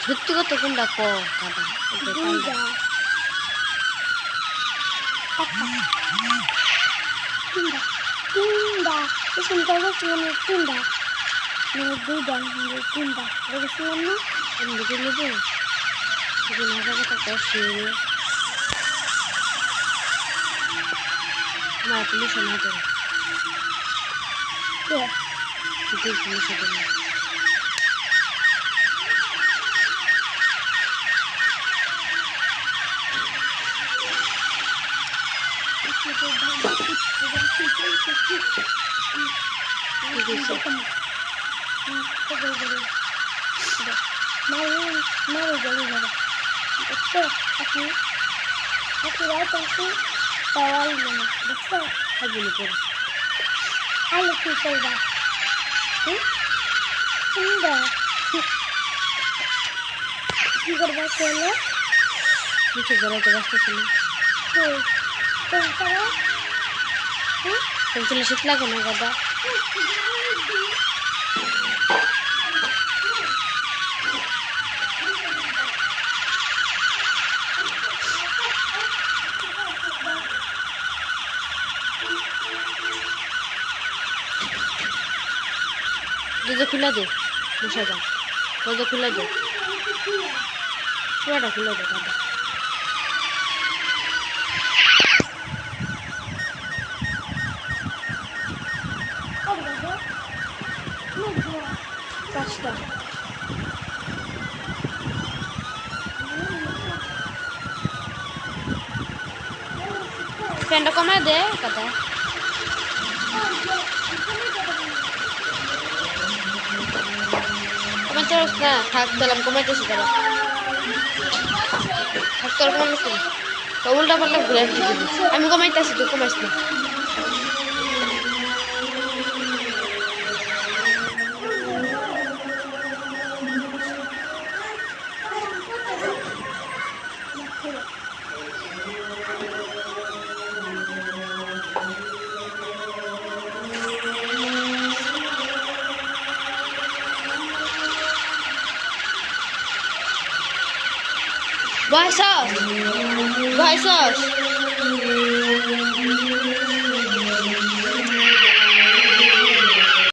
সত্যি কথা কোনটা ক কাদা দুইটা তিনটা তিনটা এসব দেখছিলাম তিনটা মানে দুইটা মানে তিনটা দেখছিলাম না আমি দেখে নেবো না কথা কষে আমার পুলিশ না করে পুলিশের জন্য বলি করে আলু কি করবা সুন্দর কি করবা চলো কিছু বেড়াইতে ব্যস্ত ছিল পেন্সিলে শীত লাগে না দাদা দরজা খুলে দে বসে যা দরজা খুলে দে পুরাটা খুলে দে দাদা পাঁচটা ফ্যানটা কমায় দে দাদা কমাইতে পারছ না থাক দিলাম কমাইতেছি দাদা থাক তোর কমাইছি তো উল্টা পাল্টা ঘুরে আসছি আমি কমাইতেছি তুই কমাইস না Vai, Sós!